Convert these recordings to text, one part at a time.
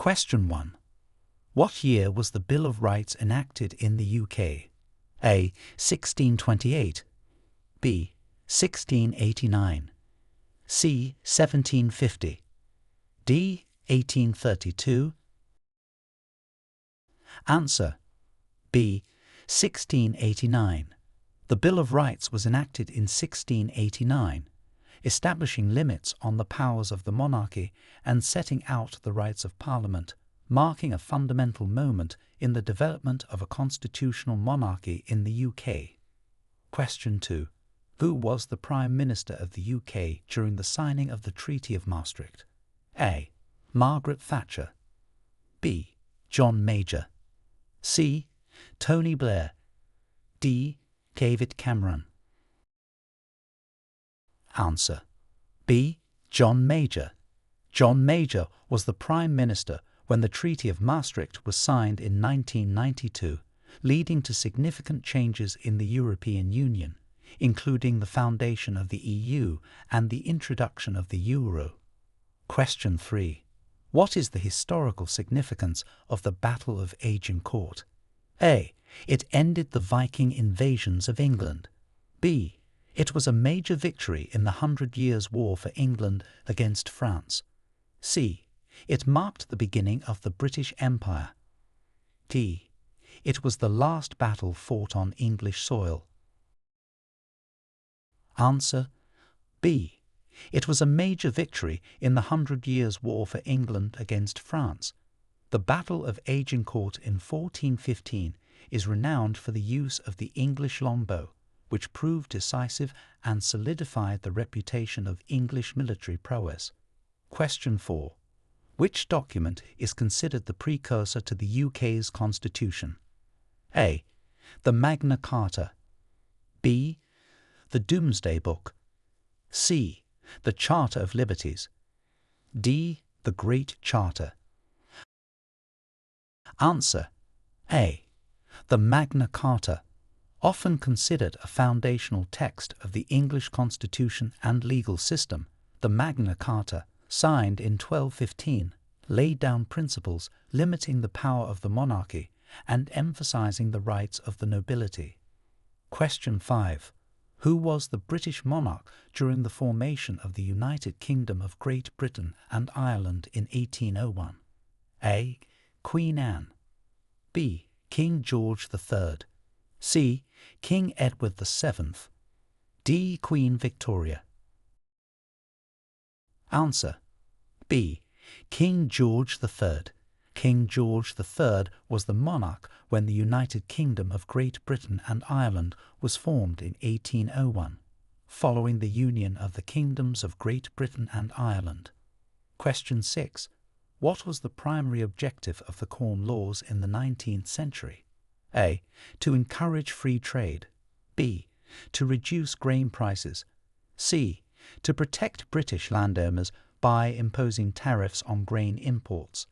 Question 1. What year was the Bill of Rights enacted in the UK? A. 1628, B. 1689, C. 1750, D. 1832. Answer: B. 1689. The Bill of Rights was enacted in 1689, establishing limits on the powers of the monarchy and setting out the rights of Parliament, marking a fundamental moment in the development of a constitutional monarchy in the UK. Question 2. Who was the Prime Minister of the UK during the signing of the Treaty of Maastricht? A. Margaret Thatcher, B. John Major, C. Tony Blair, D. David Cameron. Answer: B. John Major. John Major was the Prime Minister when the Treaty of Maastricht was signed in 1992, leading to significant changes in the European Union, including the foundation of the EU and the introduction of the euro. Question 3. What is the historical significance of the Battle of Agincourt? A. It ended the Viking invasions of England. B. It was a major victory in the 100 Years' War for England against France. C. It marked the beginning of the British Empire. D. It was the last battle fought on English soil. Answer: B. It was a major victory in the 100 Years' War for England against France. The Battle of Agincourt in 1415 is renowned for the use of the English longbow, which proved decisive and solidified the reputation of English military prowess. Question 4. Which document is considered the precursor to the UK's constitution? A. The Magna Carta, B. the Domesday Book, C. the Charter of Liberties, D. the Great Charter. Answer: A. The Magna Carta, often considered a foundational text of the English constitution and legal system. The Magna Carta, signed in 1215, laid down principles limiting the power of the monarchy and emphasizing the rights of the nobility. Question 5. Who was the British monarch during the formation of the United Kingdom of Great Britain and Ireland in 1801? A. Queen Anne, B. King George III, C. King Edward VII, D. Queen Victoria. Answer: B. King George III. King George III was the monarch when the United Kingdom of Great Britain and Ireland was formed in 1801, following the union of the kingdoms of Great Britain and Ireland. Question 6. What was the primary objective of the Corn Laws in the 19th century? A. To encourage free trade, B. To reduce grain prices, C. To protect British landowners by imposing tariffs on grain imports,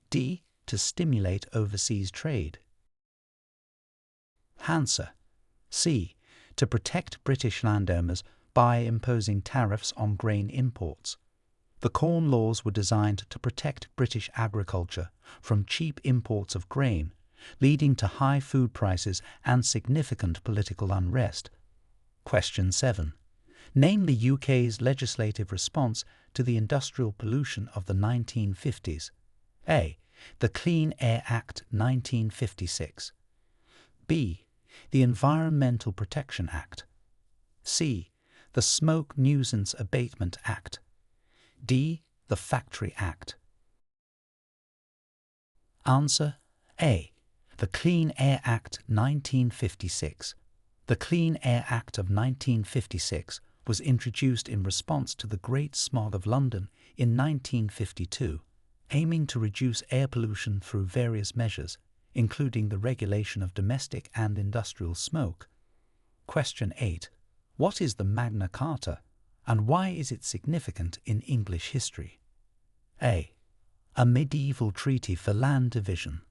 D. To stimulate overseas trade. Answer: C. To protect British landowners by imposing tariffs on grain imports. The Corn Laws were designed to protect British agriculture from cheap imports of grain, leading to high food prices and significant political unrest. Question 7. Name the UK's legislative response to the industrial pollution of the 1950s. A. The Clean Air Act 1956, B. The Environmental Protection Act, C. The Smoke Nuisance Abatement Act, D. The Factory Act. Answer: A. The Clean Air Act 1956. The Clean Air Act of 1956 was introduced in response to the Great Smog of London in 1952, aiming to reduce air pollution through various measures, including the regulation of domestic and industrial smoke. Question 8. What is the Magna Carta, and why is it significant in English history? A. A medieval treaty for land division.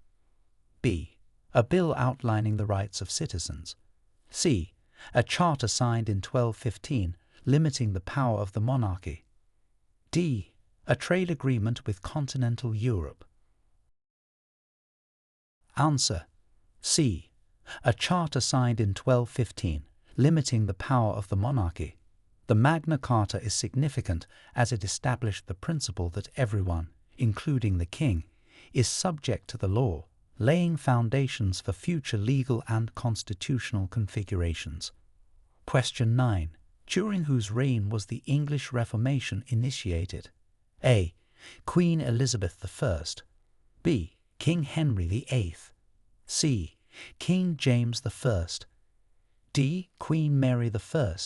B. A bill outlining the rights of citizens. C. A charter signed in 1215 limiting the power of the monarchy. D. A trade agreement with continental Europe. Answer: C. A charter signed in 1215, limiting the power of the monarchy. The Magna Carta is significant as it established the principle that everyone, including the king, is subject to the law, laying foundations for future legal and constitutional configurations. Question 9. During whose reign was the English Reformation initiated? A. Queen Elizabeth I. B. King Henry VIII. C. King James I. D. Queen Mary I.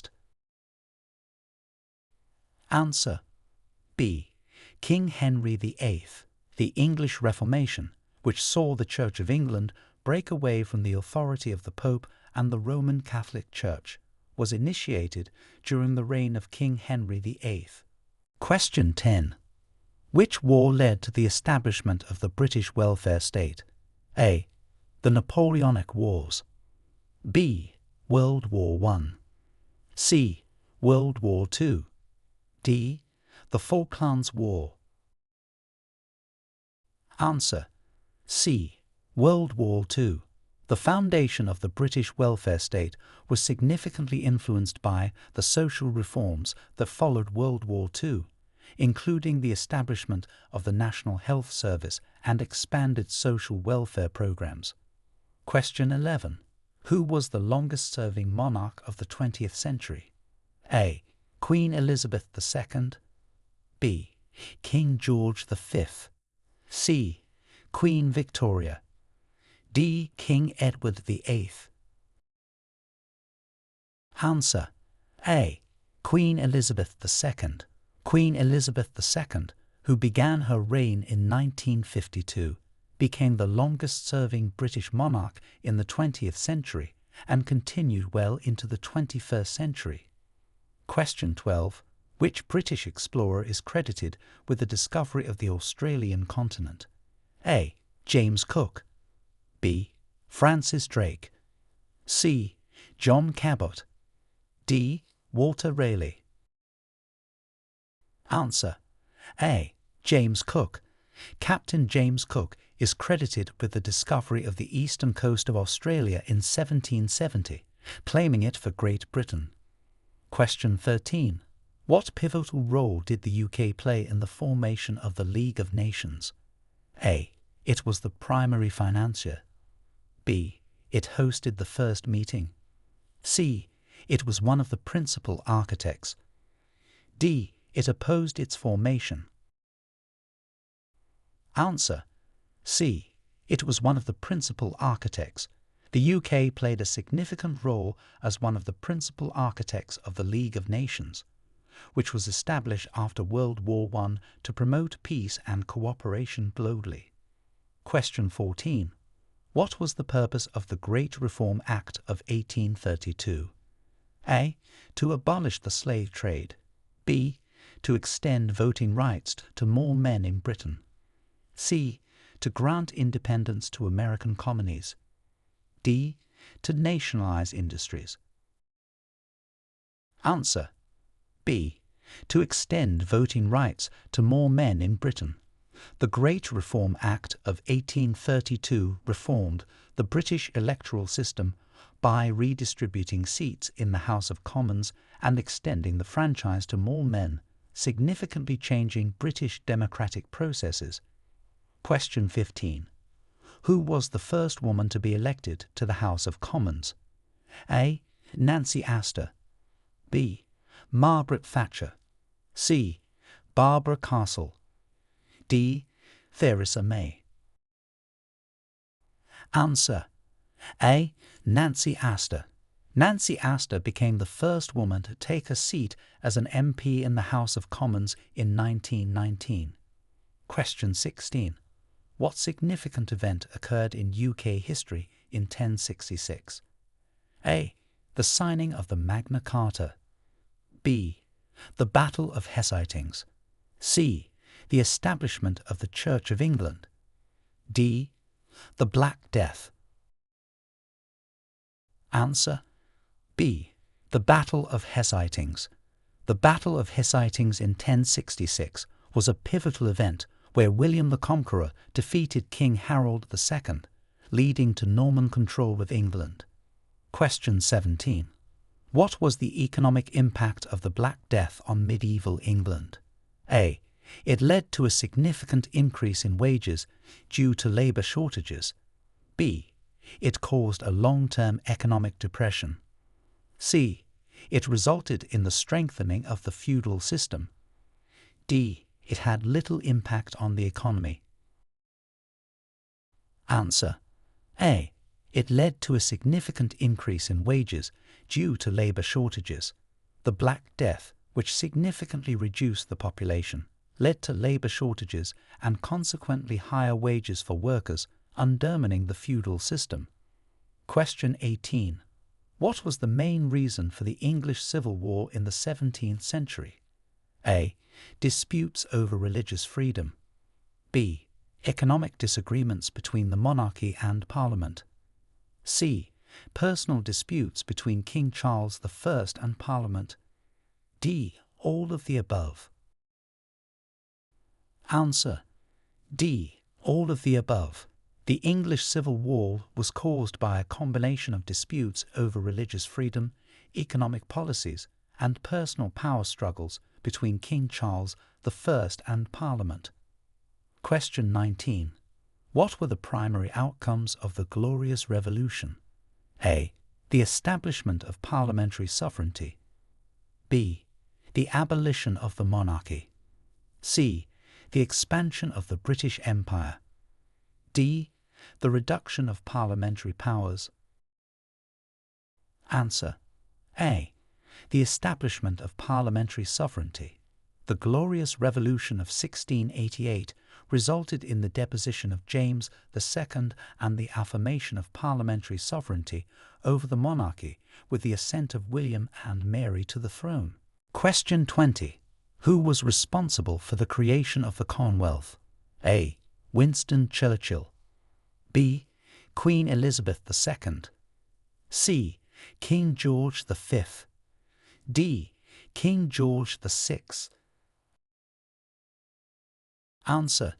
Answer: B. King Henry VIII. The English Reformation, which saw the Church of England break away from the authority of the Pope and the Roman Catholic Church, was initiated during the reign of King Henry VIII. Question 10. Which war led to the establishment of the British welfare state? A. The Napoleonic Wars. B. World War I. C. World War II. D. The Falklands War. Answer: C. World War II. The foundation of the British welfare state was significantly influenced by the social reforms that followed World War II, including the establishment of the National Health Service and expanded social welfare programs. Question 11. Who was the longest-serving monarch of the 20th century? A. Queen Elizabeth II. B. King George V. C. Queen Victoria. D. King Edward VIII. Answer: A. Queen Elizabeth II. Queen Elizabeth II, who began her reign in 1952, became the longest-serving British monarch in the 20th century and continued well into the 21st century. Question 12. Which British explorer is credited with the discovery of the Australian continent? A. James Cook. B. Francis Drake. C. John Cabot. D. Walter Raleigh. Answer: A. James Cook. Captain James Cook is credited with the discovery of the eastern coast of Australia in 1770, claiming it for Great Britain. Question 13. What pivotal role did the UK play in the formation of the League of Nations? A. It was the primary financier. B. It hosted the first meeting. C. It was one of the principal architects. D. It opposed its formation. Answer: C. It was one of the principal architects. The UK played a significant role as one of the principal architects of the League of Nations, which was established after World War I to promote peace and cooperation globally. Question 14. What was the purpose of the Great Reform Act of 1832? A. To abolish the slave trade. B. To extend voting rights to more men in Britain. C. To grant independence to American colonies. D. To nationalize industries. Answer: B. To extend voting rights to more men in Britain. The Great Reform Act of 1832 reformed the British electoral system by redistributing seats in the House of Commons and extending the franchise to more men, significantly changing British democratic processes. Question 15. Who was the first woman to be elected to the House of Commons? A. Nancy Astor. B. Margaret Thatcher. C. Barbara Castle. D. Theresa May. Answer: A. Nancy Astor. Nancy Astor became the first woman to take a seat as an MP in the House of Commons in 1919. Question 16. What significant event occurred in UK history in 1066? A. The signing of the Magna Carta. B. The Battle of Hastings. C. The establishment of the Church of England. D. The Black Death. Answer: B. The Battle of Hastings. The Battle of Hastings in 1066 was a pivotal event where William the Conqueror defeated King Harold II, leading to Norman control of England. Question 17. What was the economic impact of the Black Death on medieval England? A. It led to a significant increase in wages due to labour shortages. B. It caused a long-term economic depression. C. It resulted in the strengthening of the feudal system. D. It had little impact on the economy. Answer. A. It led to a significant increase in wages due to labour shortages. The Black Death, which significantly reduced the population, led to labour shortages and consequently higher wages for workers, undermining the feudal system. Question 18. What was the main reason for the English Civil War in the 17th century? A. Disputes over religious freedom. B. Economic disagreements between the monarchy and Parliament. C. Personal disputes between King Charles I and Parliament. D. All of the above. Answer. D. All of the above. The English Civil War was caused by a combination of disputes over religious freedom, economic policies, and personal power struggles between King Charles I and Parliament. Question 19. What were the primary outcomes of the Glorious Revolution? A. The establishment of parliamentary sovereignty. B. The abolition of the monarchy. C. The expansion of the British Empire. D. The reduction of parliamentary powers. Answer. A. The establishment of parliamentary sovereignty. The Glorious Revolution of 1688 resulted in the deposition of James II and the affirmation of parliamentary sovereignty over the monarchy with the ascent of William and Mary to the throne. Question 20. Who was responsible for the creation of the Commonwealth? A. Winston Churchill. B. Queen Elizabeth II. C. King George V. D. King George VI. Answer.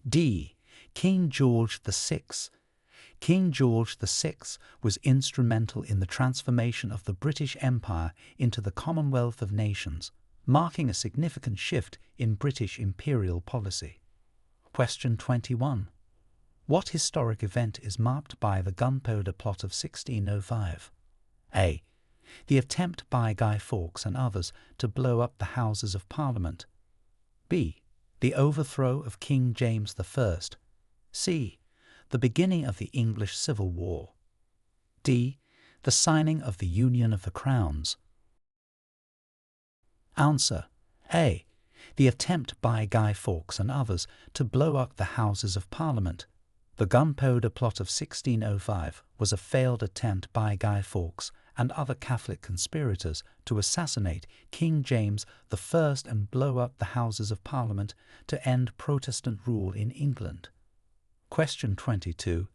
D. King George VI. King George VI was instrumental in the transformation of the British Empire into the Commonwealth of Nations, marking a significant shift in British imperial policy. Question 21. What historic event is marked by the Gunpowder Plot of 1605? A. The attempt by Guy Fawkes and others to blow up the Houses of Parliament. B. The overthrow of King James I. C. The beginning of the English Civil War. D. The signing of the Union of the Crowns. Answer. A. The attempt by Guy Fawkes and others to blow up the Houses of Parliament. The Gunpowder Plot of 1605 was a failed attempt by Guy Fawkes and other Catholic conspirators to assassinate King James I and blow up the Houses of Parliament to end Protestant rule in England. Question 22.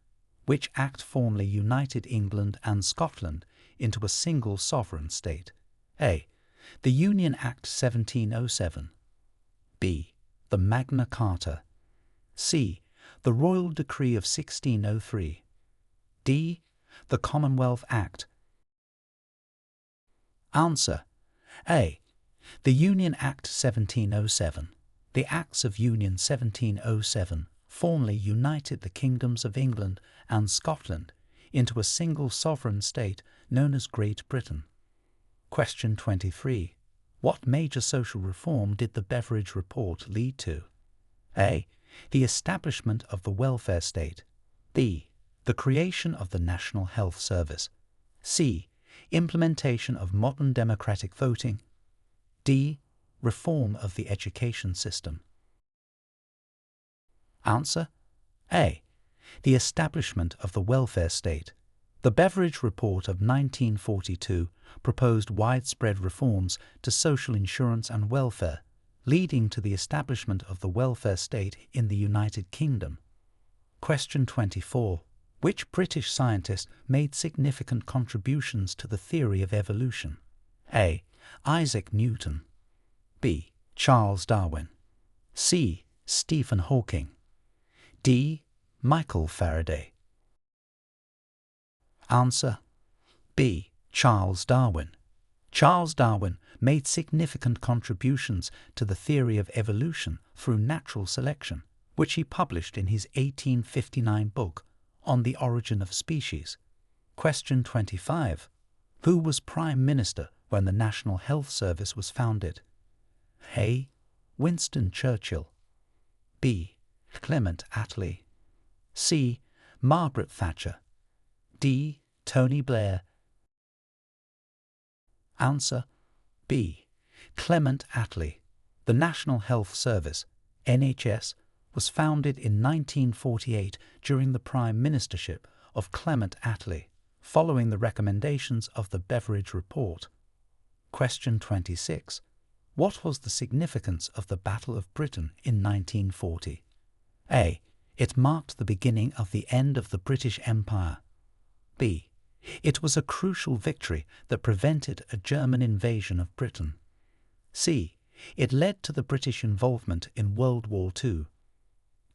Which act formally united England and Scotland into a single sovereign state? A. The Union Act 1707. B. The Magna Carta. C. The Royal Decree of 1603. D. The Commonwealth Act. Answer. A. The Union Act 1707. The Acts of Union 1707 formally united the kingdoms of England and Scotland into a single sovereign state known as Great Britain. Question 23. What major social reform did the Beveridge Report lead to? A. The establishment of the welfare state. B. The creation of the National Health Service. C. Implementation of modern democratic voting. D. Reform of the education system. Answer. A. The establishment of the welfare state. The Beveridge Report of 1942 proposed widespread reforms to social insurance and welfare, leading to the establishment of the welfare state in the United Kingdom. Question 24. Which British scientist made significant contributions to the theory of evolution? A. Isaac Newton. B. Charles Darwin. C. Stephen Hawking. D. Michael Faraday. Answer B. Charles Darwin. Charles Darwin made significant contributions to the theory of evolution through natural selection, which he published in his 1859 book On the Origin of Species. Question 25. Who was Prime Minister when the National Health Service was founded? A. Winston Churchill. B. Clement Attlee. C. Margaret Thatcher. D. Tony Blair. Answer B. Clement Attlee. The National Health Service, NHS, was founded in 1948 during the Prime Ministership of Clement Attlee, following the recommendations of the Beveridge Report. Question 26. What was the significance of the Battle of Britain in 1940? A. It marked the beginning of the end of the British Empire. B. It was a crucial victory that prevented a German invasion of Britain. C. It led to the British involvement in World War II.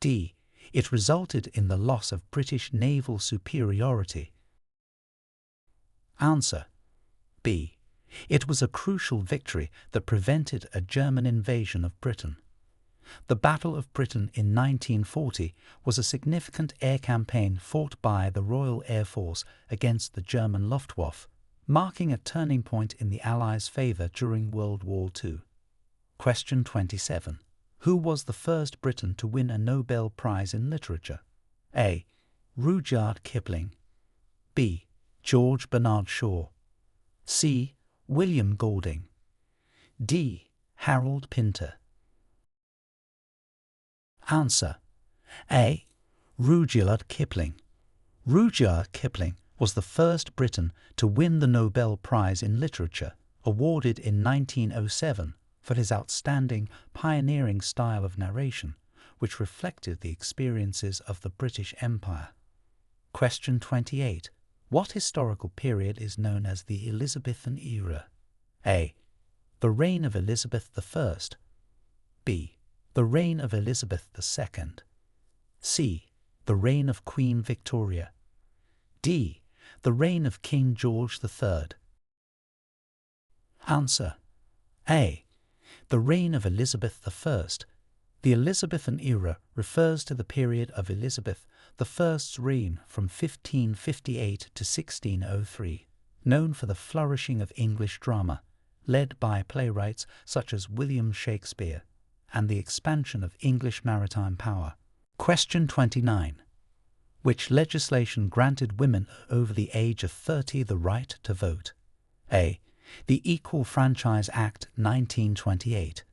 D. It resulted in the loss of British naval superiority. Answer B. It was a crucial victory that prevented a German invasion of Britain. The Battle of Britain in 1940 was a significant air campaign fought by the Royal Air Force against the German Luftwaffe, marking a turning point in the Allies' favour during World War II. Question 27. Who was the first Briton to win a Nobel Prize in Literature? A. Rudyard Kipling. B. George Bernard Shaw. C. William Golding. D. Harold Pinter. Answer A. Rudyard Kipling. Rudyard Kipling was the first Briton to win the Nobel Prize in Literature, awarded in 1907 for his outstanding, pioneering style of narration, which reflected the experiences of the British Empire. Question 28. What historical period is known as the Elizabethan era? A. The reign of Elizabeth I. B. The reign of Elizabeth II. C. The reign of Queen Victoria. D. The reign of King George III. Answer A. The reign of Elizabeth I. The Elizabethan era refers to the period of Elizabeth I's reign from 1558 to 1603, known for the flourishing of English drama, led by playwrights such as William Shakespeare, and the expansion of English maritime power. Question 29. Which legislation granted women over the age of 30 the right to vote? A. The Equal Franchise Act 1928.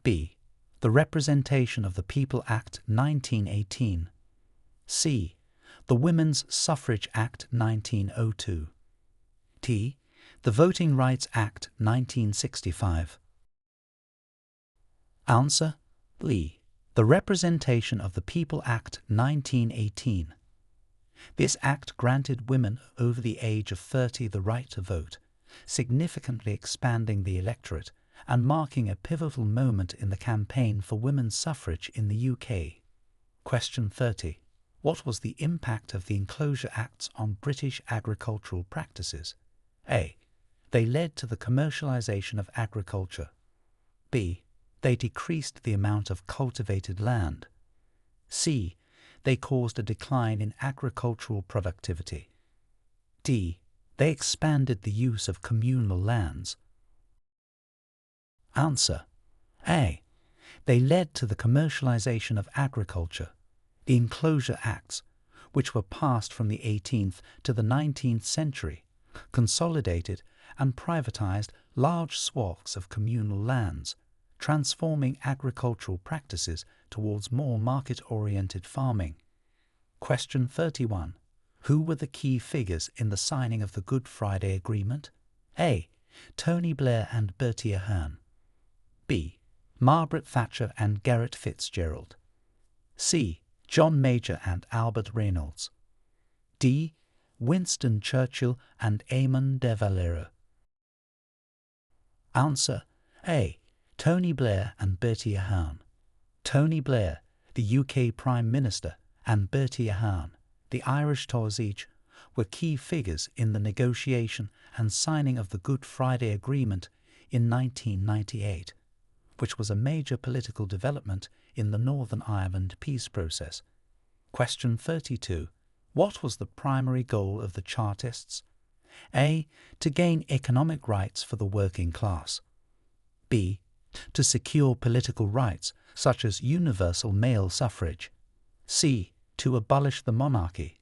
B. The Representation of the People Act 1918. C. The Women's Suffrage Act 1902. D. The Voting Rights Act 1965. Answer B. The Representation of the People Act 1918. This act granted women over the age of 30 the right to vote, significantly expanding the electorate and marking a pivotal moment in the campaign for women's suffrage in the UK. Question 30. What was the impact of the Enclosure Acts on British agricultural practices? A. They led to the commercialisation of agriculture. B. They decreased the amount of cultivated land. C. They caused a decline in agricultural productivity. D. They expanded the use of communal lands. Answer A. They led to the commercialisation of agriculture. The Enclosure Acts, which were passed from the 18th to the 19th century, consolidated and privatised large swaths of communal lands, transforming agricultural practices towards more market-oriented farming. Question 31. Who were the key figures in the signing of the Good Friday Agreement? A. Tony Blair and Bertie Ahern. B. Margaret Thatcher and Garret Fitzgerald. C. John Major and Albert Reynolds. D. Winston Churchill and Eamon de Valera. Answer A. Tony Blair and Bertie Ahern. Tony Blair, the UK Prime Minister, and Bertie Ahern, the Irish Taoiseach, were key figures in the negotiation and signing of the Good Friday Agreement in 1998, which was a major political development in the Northern Ireland peace process. Question 32. What was the primary goal of the Chartists? A. To gain economic rights for the working class. B. To secure political rights such as universal male suffrage. C. To abolish the monarchy.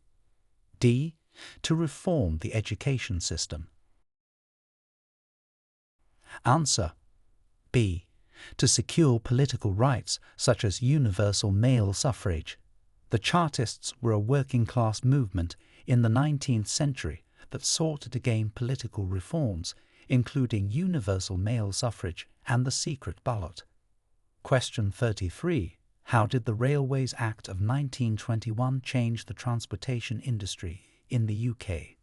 D. To reform the education system. Answer. B. To secure political rights such as universal male suffrage. The Chartists were a working-class movement in the 19th century that sought to gain political reforms, including universal male suffrage and the secret ballot. Question 33. How did the Railways Act of 1921 change the transportation industry in the UK?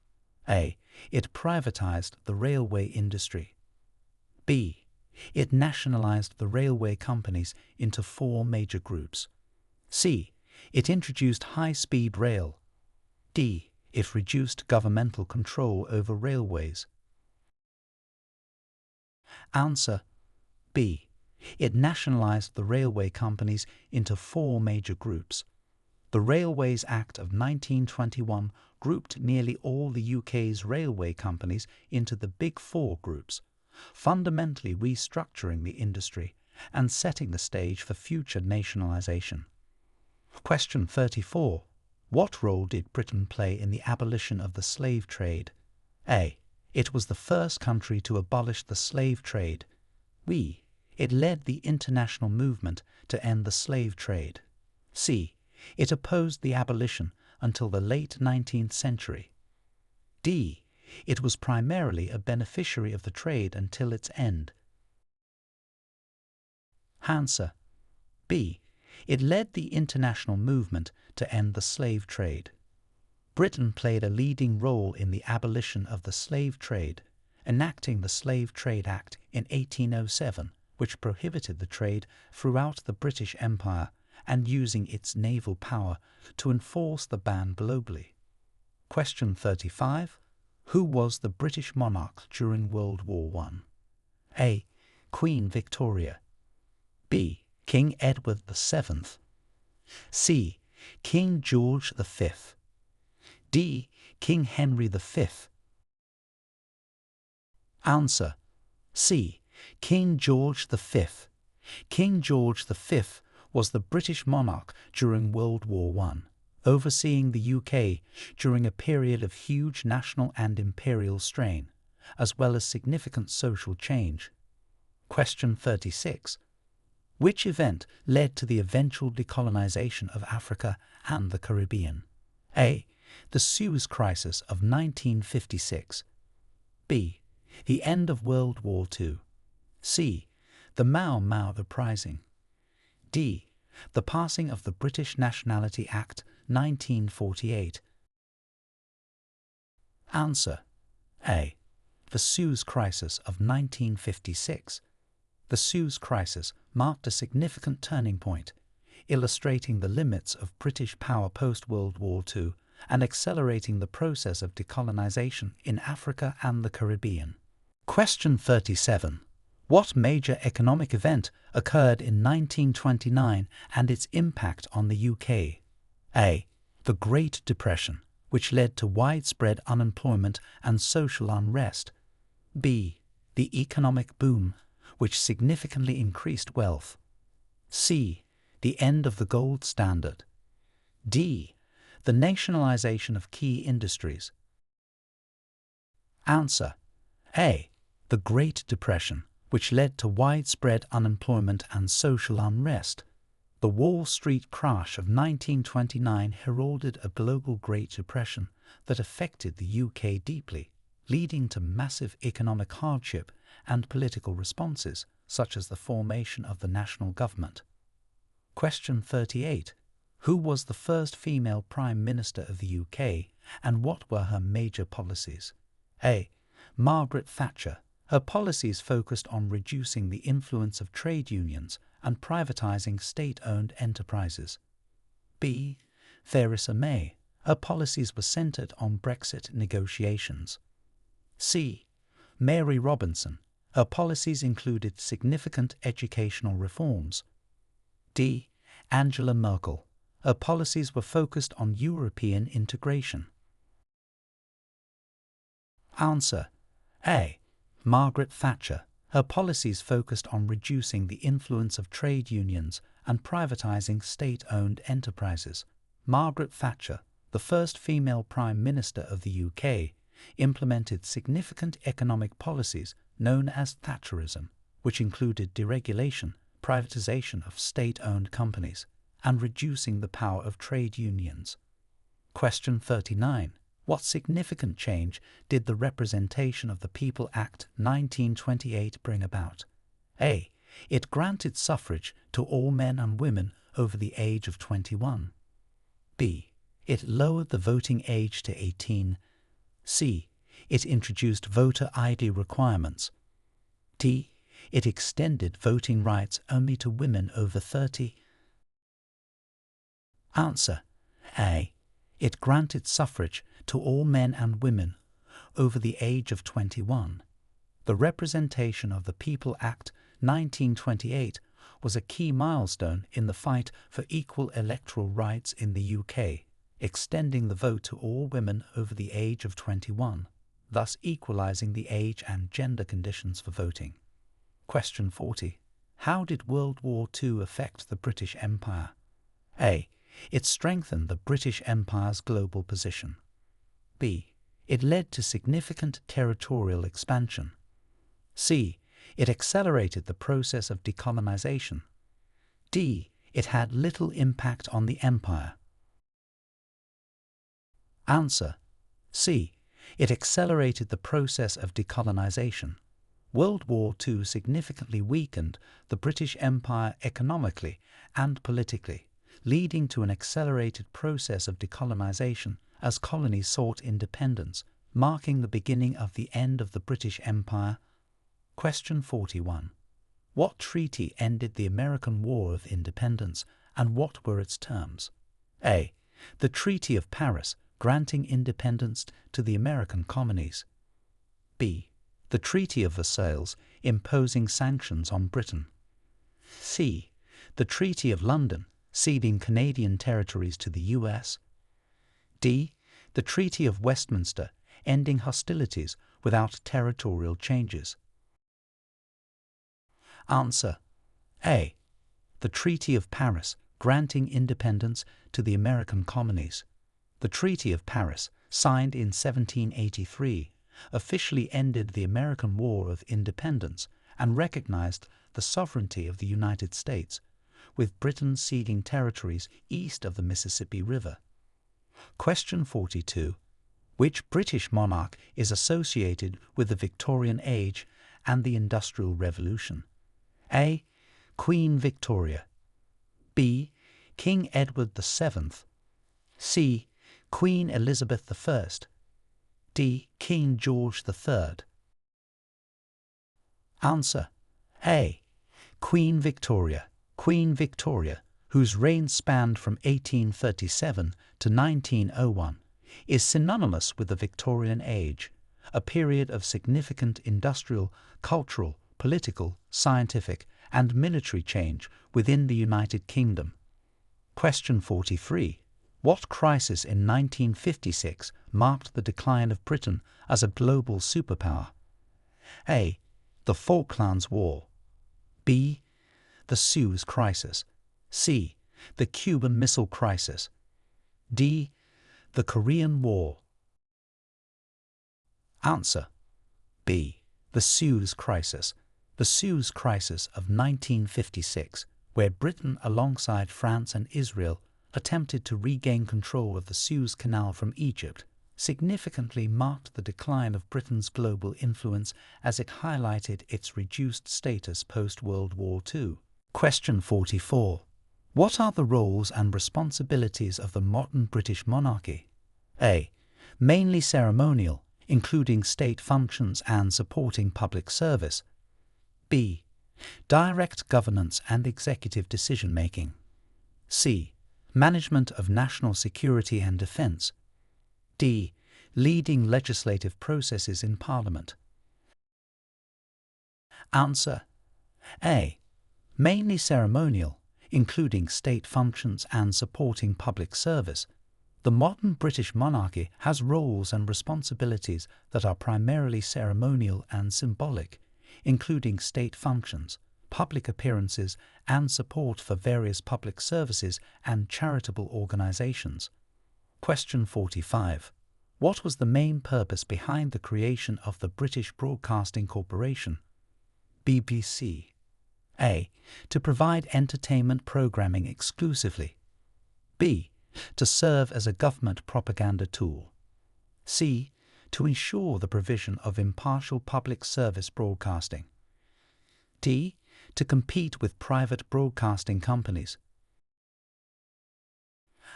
A. It privatised the railway industry. B. It nationalised the railway companies into 4 major groups. C. It introduced high-speed rail. D. It reduced governmental control over railways. Answer. B. It nationalised the railway companies into 4 major groups. The Railways Act of 1921 grouped nearly all the UK's railway companies into the Big Four groups, fundamentally restructuring the industry and setting the stage for future nationalisation. Question 34. What role did Britain play in the abolition of the slave trade? A. It was the first country to abolish the slave trade. B. It led the international movement to end the slave trade. C. It opposed the abolition until the late 19th century. D. It was primarily a beneficiary of the trade until its end. Answer. B. It led the international movement to end the slave trade. Britain played a leading role in the abolition of the slave trade, enacting the Slave Trade Act in 1807, which prohibited the trade throughout the British Empire, and using its naval power to enforce the ban globally. Question 35. Who was the British monarch during World War I? A. Queen Victoria. B. King Edward VII. C. King George V. D. King Henry V. Answer. C. King George V. King George V was the British monarch during World War I, overseeing the UK during a period of huge national and imperial strain, as well as significant social change. Question 36. Which event led to the eventual decolonization of Africa and the Caribbean? A. The Suez Crisis of 1956. B. The end of World War II. C. The Mau Mau Uprising. D. The passing of the British Nationality Act 1948. Answer. A. The Suez Crisis of 1956. The Suez Crisis marked a significant turning point, illustrating the limits of British power post-World War II and accelerating the process of decolonization in Africa and the Caribbean. Question 37. What major economic event occurred in 1929 and its impact on the UK? A. The Great Depression, which led to widespread unemployment and social unrest. B. The economic boom, which significantly increased wealth. C. The end of the gold standard. D. The nationalization of key industries. Answer. A. The Great Depression, which led to widespread unemployment and social unrest. The Wall Street crash of 1929 heralded a global Great Depression that affected the UK deeply, leading to massive economic hardship and political responses, such as the formation of the national government. Question 38. Who was the first female Prime Minister of the UK, and what were her major policies? A. Margaret Thatcher. Her policies focused on reducing the influence of trade unions and privatising state-owned enterprises. B. Theresa May. Her policies were centred on Brexit negotiations. C. Mary Robinson. Her policies included significant educational reforms. D. Angela Merkel. Her policies were focused on European integration. Answer: A. Margaret Thatcher. Her policies focused on reducing the influence of trade unions and privatising state-owned enterprises. Margaret Thatcher, the first female Prime Minister of the UK, implemented significant economic policies known as Thatcherism, which included deregulation, privatisation of state-owned companies, and reducing the power of trade unions. Question 39. What significant change did the Representation of the People Act 1928 bring about? A. It granted suffrage to all men and women over the age of 21. B. It lowered the voting age to 18. C. It introduced voter ID requirements. D. It extended voting rights only to women over 30. Answer: A. It granted suffrage to all men and women over the age of 21. The Representation of the People Act 1928 was a key milestone in the fight for equal electoral rights in the UK, extending the vote to all women over the age of 21, thus equalising the age and gender conditions for voting. Question 40. How did World War II affect the British Empire? A. It strengthened the British Empire's global position. B. It led to significant territorial expansion. C. It accelerated the process of decolonization. D. It had little impact on the empire. Answer: C. It accelerated the process of decolonization. World War II significantly weakened the British Empire economically and politically, leading to an accelerated process of decolonization as colonies sought independence, marking the beginning of the end of the British Empire. Question 41. What treaty ended the American War of Independence, and what were its terms? A. The Treaty of Paris, granting independence to the American colonies. B. The Treaty of Versailles, imposing sanctions on Britain. C. The Treaty of London, ceding Canadian territories to the US. D. The Treaty of Westminster, ending hostilities without territorial changes. Answer: A. The Treaty of Paris, granting independence to the American colonies. The Treaty of Paris, signed in 1783, officially ended the American War of Independence and recognized the sovereignty of the United States, with Britain ceding territories east of the Mississippi River. Question 42. Which British monarch is associated with the Victorian Age and the Industrial Revolution? A. Queen Victoria. B. King Edward VII. C. Queen Elizabeth I. D. King George III. Answer: A. Queen Victoria. Queen Victoria, whose reign spanned from 1837 to 1901, is synonymous with the Victorian Age, a period of significant industrial, cultural, political, scientific, and military change within the United Kingdom. Question 43. What crisis in 1956 marked the decline of Britain as a global superpower? A. The Falklands War. B. The Suez Crisis. C. The Cuban Missile Crisis. D. The Korean War. Answer: B. The Suez Crisis. The Suez Crisis of 1956, where Britain, alongside France and Israel, attempted to regain control of the Suez Canal from Egypt, significantly marked the decline of Britain's global influence as it highlighted its reduced status post-World War II. Question 44. What are the roles and responsibilities of the modern British monarchy? A. Mainly ceremonial, including state functions and supporting public service. B. Direct governance and executive decision-making. C. Management of national security and defence. D. Leading legislative processes in Parliament. Answer: A. Mainly ceremonial, including state functions and supporting public service. The modern British monarchy has roles and responsibilities that are primarily ceremonial and symbolic, including state functions, public appearances, and support for various public services and charitable organisations. Question 45. What was the main purpose behind the creation of the British Broadcasting Corporation, BBC? A. To provide entertainment programming exclusively. B. To serve as a government propaganda tool. C. To ensure the provision of impartial public service broadcasting. D. To compete with private broadcasting companies.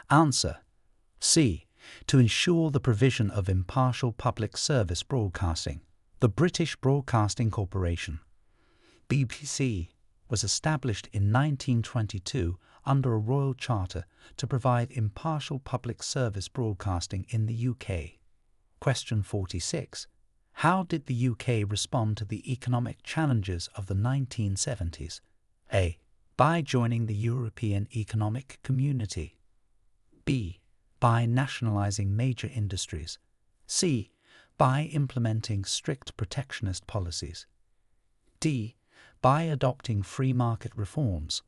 Answer: C. To ensure the provision of impartial public service broadcasting. The British Broadcasting Corporation, BBC, was established in 1922 under a royal charter to provide impartial public service broadcasting in the UK. Question 46. How did the UK respond to the economic challenges of the 1970s? A. By joining the European Economic Community. B. By nationalising major industries. C. By implementing strict protectionist policies. D. By adopting free market reforms.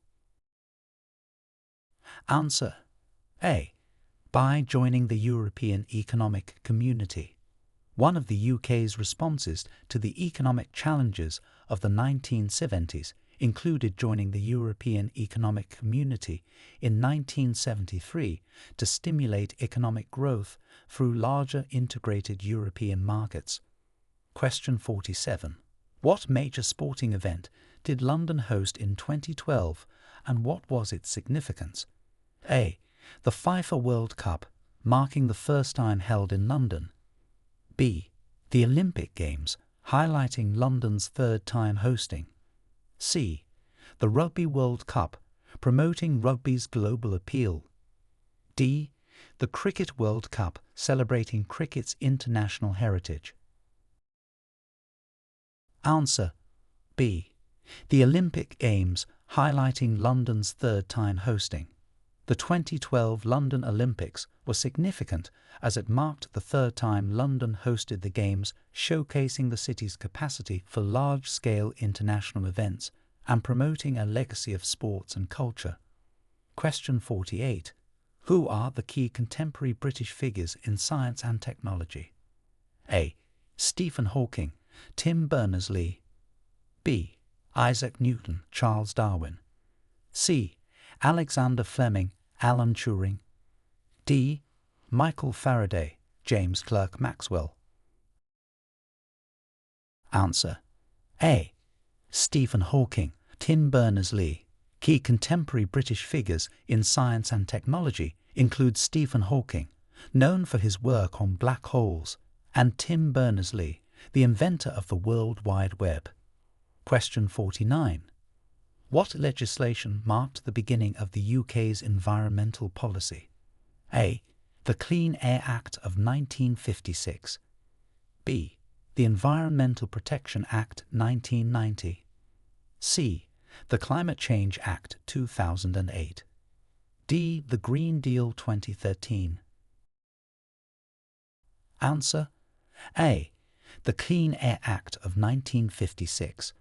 Answer: A. By joining the European Economic Community. One of the UK's responses to the economic challenges of the 1970s included joining the European Economic Community in 1973 to stimulate economic growth through larger integrated European markets. Question 47. What major sporting event did London host in 2012 and what was its significance? A. The FIFA World Cup, marking the first time held in London. B. The Olympic Games, highlighting London's third time hosting. C. The Rugby World Cup, promoting rugby's global appeal. D. The Cricket World Cup, celebrating cricket's international heritage. Answer: B. The Olympic Games, highlighting London's third time hosting. The 2012 London Olympics was significant as it marked the third time London hosted the Games, showcasing the city's capacity for large-scale international events and promoting a legacy of sports and culture. Question 48. Who are the key contemporary British figures in science and technology? A. Stephen Hawking, Tim Berners-Lee. B. Isaac Newton, Charles Darwin. C. Alexander Fleming, Alan Turing. D. Michael Faraday, James Clerk Maxwell. Answer: A. Stephen Hawking, Tim Berners-Lee. Key contemporary British figures in science and technology include Stephen Hawking, known for his work on black holes, and Tim Berners-Lee, the inventor of the World Wide Web. Question 49. What legislation marked the beginning of the UK's environmental policy? A. The Clean Air Act of 1956. B. The Environmental Protection Act 1990. C. The Climate Change Act 2008. D. The Green Deal 2013. Answer: A. The Clean Air Act of 1956.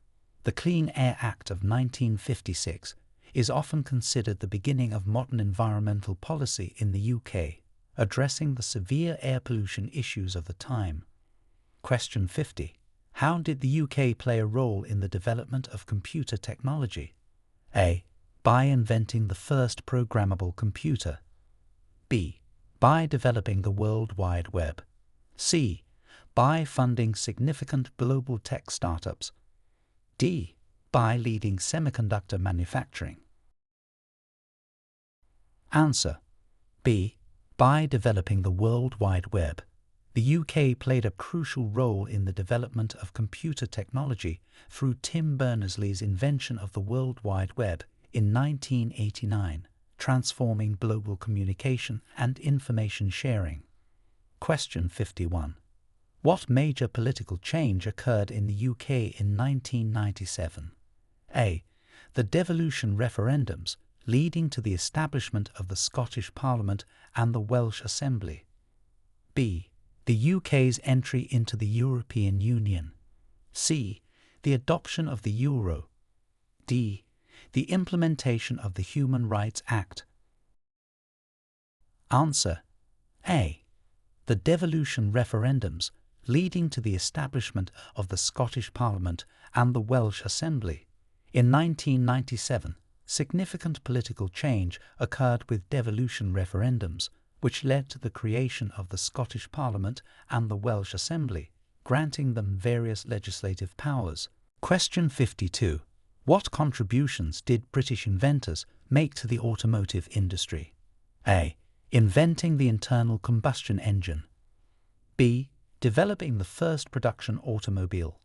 The Clean Air Act of 1956 is often considered the beginning of modern environmental policy in the UK, addressing the severe air pollution issues of the time. Question 50. How did the UK play a role in the development of computer technology? A. By inventing the first programmable computer. B. By developing the World Wide Web. C. By funding significant global tech startups. D. By leading semiconductor manufacturing. Answer: B. By developing the World Wide Web. The UK played a crucial role in the development of computer technology through Tim Berners-Lee's invention of the World Wide Web in 1989, transforming global communication and information sharing. Question 51. What major political change occurred in the UK in 1997? A. The devolution referendums, leading to the establishment of the Scottish Parliament and the Welsh Assembly. B. The UK's entry into the European Union. C. The adoption of the euro. D. The implementation of the Human Rights Act. Answer: A. The devolution referendums, leading to the establishment of the Scottish Parliament and the Welsh Assembly. In 1997, significant political change occurred with devolution referendums, which led to the creation of the Scottish Parliament and the Welsh Assembly, granting them various legislative powers. Question 52. What contributions did British inventors make to the automotive industry? A. Inventing the internal combustion engine. B. Developing the first production automobile.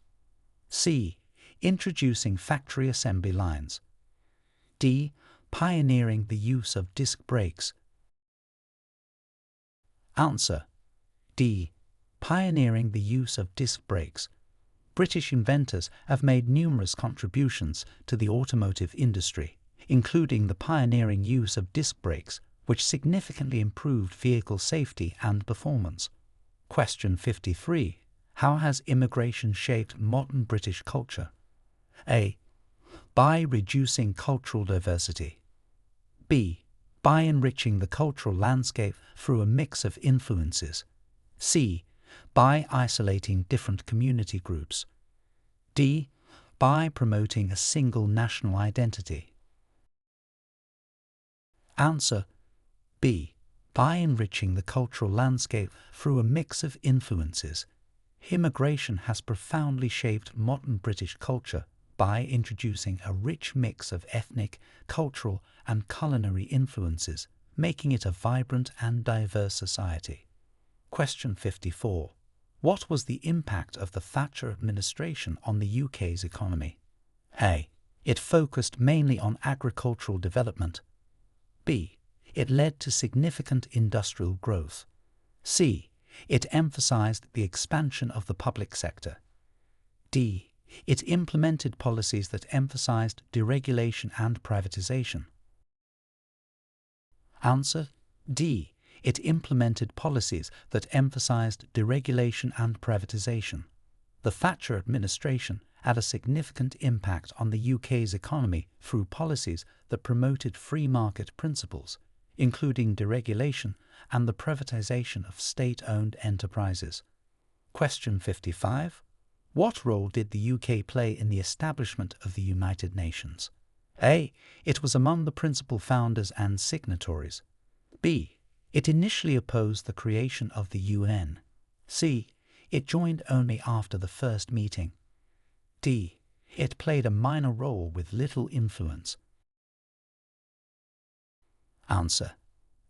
C. Introducing factory assembly lines. D. Pioneering the use of disc brakes. Answer: D. Pioneering the use of disc brakes. British inventors have made numerous contributions to the automotive industry, including the pioneering use of disc brakes, which significantly improved vehicle safety and performance. Question 53. How has immigration shaped modern British culture? A. By reducing cultural diversity. B. By enriching the cultural landscape through a mix of influences. C. By isolating different community groups. D. By promoting a single national identity. Answer: B. By enriching the cultural landscape through a mix of influences. Immigration has profoundly shaped modern British culture by introducing a rich mix of ethnic, cultural, and culinary influences, making it a vibrant and diverse society. Question 54. What was the impact of the Thatcher administration on the UK's economy? A. It focused mainly on agricultural development. B. It led to significant industrial growth. C. It emphasized the expansion of the public sector. D. It implemented policies that emphasized deregulation and privatization. Answer: D. It implemented policies that emphasized deregulation and privatization. The Thatcher administration had a significant impact on the UK's economy through policies that promoted free market principles, including deregulation and the privatization of state-owned enterprises. Question 55. What role did the UK play in the establishment of the United Nations? A. It was among the principal founders and signatories. B. It initially opposed the creation of the UN. C. It joined only after the first meeting. D. It played a minor role with little influence. Answer: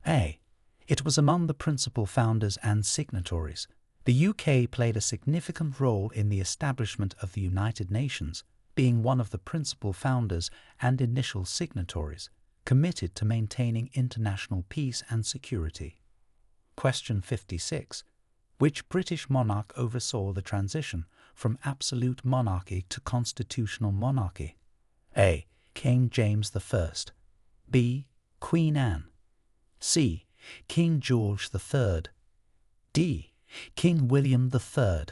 A. It was among the principal founders and signatories. The UK played a significant role in the establishment of the United Nations, being one of the principal founders and initial signatories, committed to maintaining international peace and security. Question 56. Which British monarch oversaw the transition from absolute monarchy to constitutional monarchy? A. King James I. B. Queen Anne. C. King George III. D. King William III.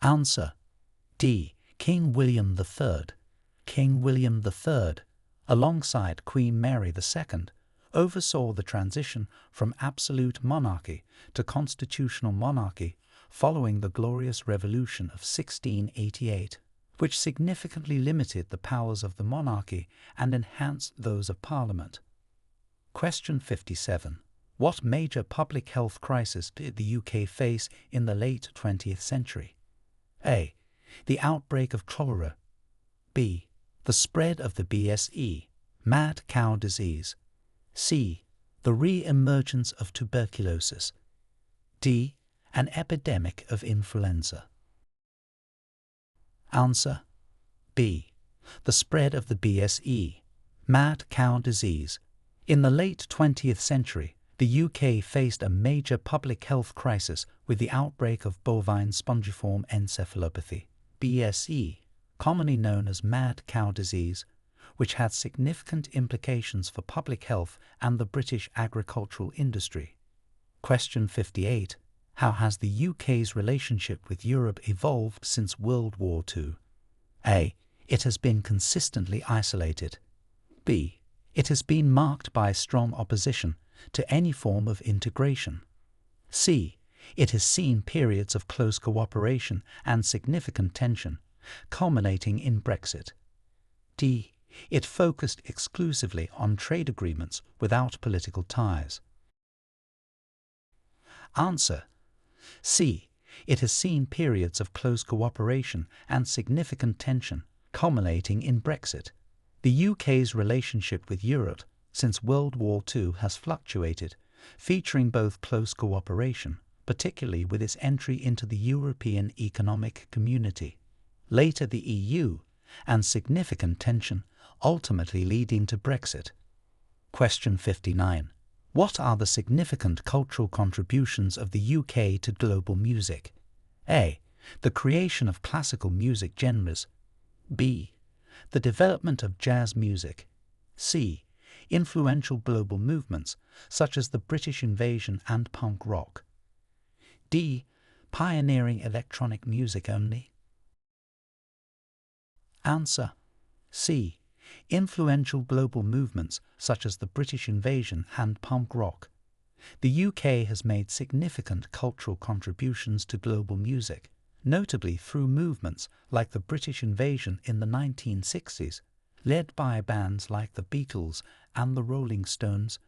Answer: D. King William III. King William III, alongside Queen Mary II, oversaw the transition from absolute monarchy to constitutional monarchy following the Glorious Revolution of 1688, which significantly limited the powers of the monarchy and enhanced those of Parliament. Question 57. What major public health crisis did the UK face in the late 20th century? A. The outbreak of cholera. B. The spread of the BSE, mad cow disease. C. The re-emergence of tuberculosis. D. An epidemic of influenza. Answer: B. The spread of the BSE, Mad cow disease. In the late 20th century, the UK faced a major public health crisis with the outbreak of bovine spongiform encephalopathy, BSE, commonly known as mad cow disease, which had significant implications for public health and the British agricultural industry. Question 58. How has the UK's relationship with Europe evolved since World War II? A. It has been consistently isolated. B. It has been marked by strong opposition to any form of integration. C. It has seen periods of close cooperation and significant tension, culminating in Brexit. D. It focused exclusively on trade agreements without political ties. Answer. C. It has seen periods of close cooperation and significant tension, culminating in Brexit. The UK's relationship with Europe since World War II has fluctuated, featuring both close cooperation, particularly with its entry into the European Economic Community, later the EU, and significant tension, ultimately leading to Brexit. Question 59. What are the significant cultural contributions of the UK to global music? A. The creation of classical music genres. B. The development of jazz music. C. Influential global movements such as the British invasion and punk rock. D. Pioneering electronic music only. Answer. C. Influential global movements such as the British invasion and punk rock. The UK has made significant cultural contributions to global music, notably through movements like the British invasion in the 1960s, led by bands like the Beatles and the Rolling Stones,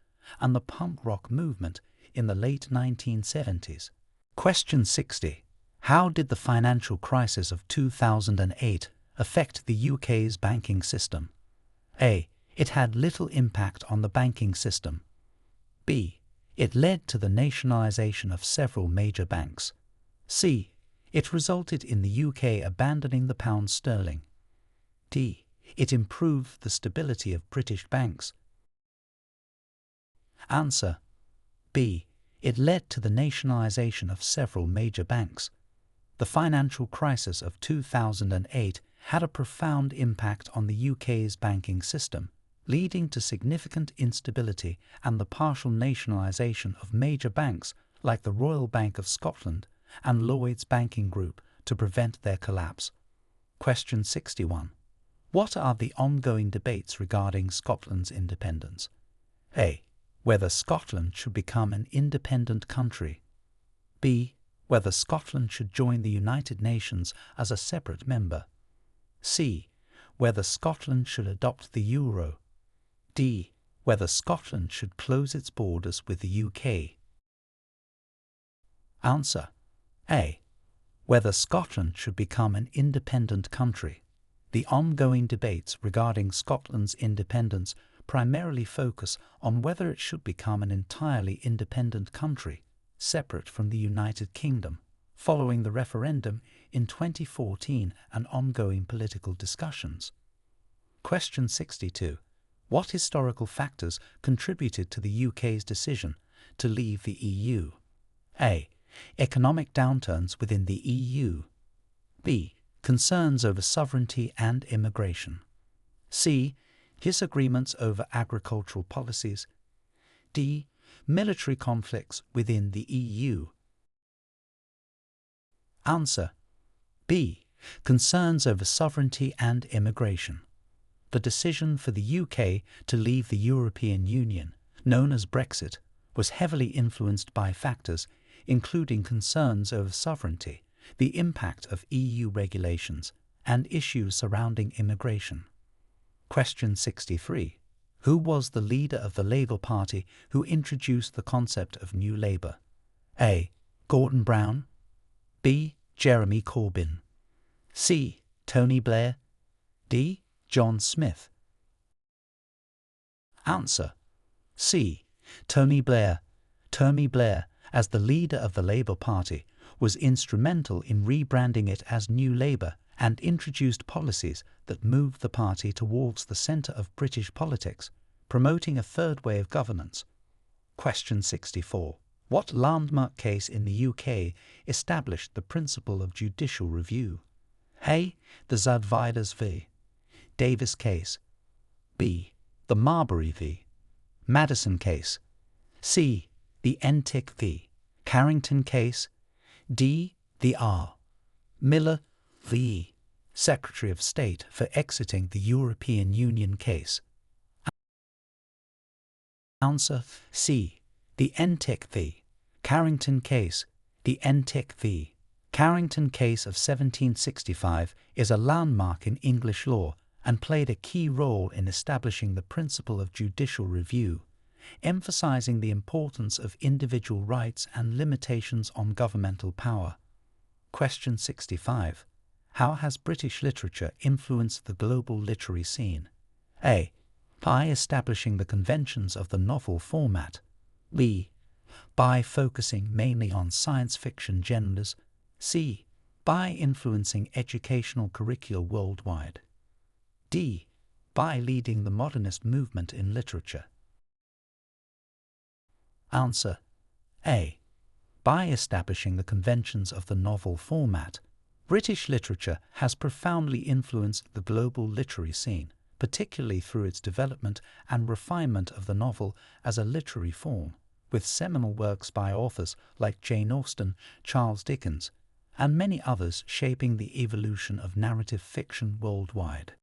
and the punk rock movement in the late 1970s. Question 60. How did the financial crisis of 2008 affect the UK's banking system? A. It had little impact on the banking system. B. It led to the nationalisation of several major banks. C. It resulted in the UK abandoning the pound sterling. D. It improved the stability of British banks. Answer. B. It led to the nationalisation of several major banks. The financial crisis of 2008 had a profound impact on the UK's banking system, leading to significant instability and the partial nationalisation of major banks like the Royal Bank of Scotland and Lloyds Banking Group to prevent their collapse. Question 61. What are the ongoing debates regarding Scotland's independence? A. Whether Scotland should become an independent country. B. Whether Scotland should join the United Nations as a separate member. C. Whether Scotland should adopt the euro. D. Whether Scotland should close its borders with the UK. Answer. A. Whether Scotland should become an independent country. The ongoing debates regarding Scotland's independence primarily focus on whether it should become an entirely independent country, separate from the United Kingdom, following the referendum in 2014 and ongoing political discussions. Question 62. What historical factors contributed to the UK's decision to leave the EU? A. Economic downturns within the EU. B. Concerns over sovereignty and immigration. C. Disagreements over agricultural policies. D. Military conflicts within the EU. Answer. B. Concerns over sovereignty and immigration. The decision for the UK to leave the European Union, known as Brexit, was heavily influenced by factors including concerns over sovereignty, the impact of EU regulations, and issues surrounding immigration. Question 63. Who was the leader of the Labour Party who introduced the concept of New Labour? A. Gordon Brown. B. Jeremy Corbyn. C. Tony Blair. D. John Smith. Answer. C. Tony Blair. Tony Blair, as the leader of the Labour Party, was instrumental in rebranding it as New Labour and introduced policies that moved the party towards the centre of British politics, promoting a third way of governance. Question 64. What landmark case in the UK established the principle of judicial review? A. The Zadvydas v. Davis case. B. The Marbury v. Madison case. C. The Entick v. Carrington case. D. The R. Miller v. Secretary of State for exiting the European Union case. Answer C. The Entick v. Carrington case. The Entick v. Carrington case of 1765 is a landmark in English law and played a key role in establishing the principle of judicial review, emphasizing the importance of individual rights and limitations on governmental power. Question 65. How has British literature influenced the global literary scene? A. By establishing the conventions of the novel format. B. By focusing mainly on science fiction genres. C. By influencing educational curricula worldwide. D. By leading the modernist movement in literature. Answer A. By establishing the conventions of the novel format. British literature has profoundly influenced the global literary scene, particularly through its development and refinement of the novel as a literary form, with seminal works by authors like Jane Austen, Charles Dickens, and many others shaping the evolution of narrative fiction worldwide.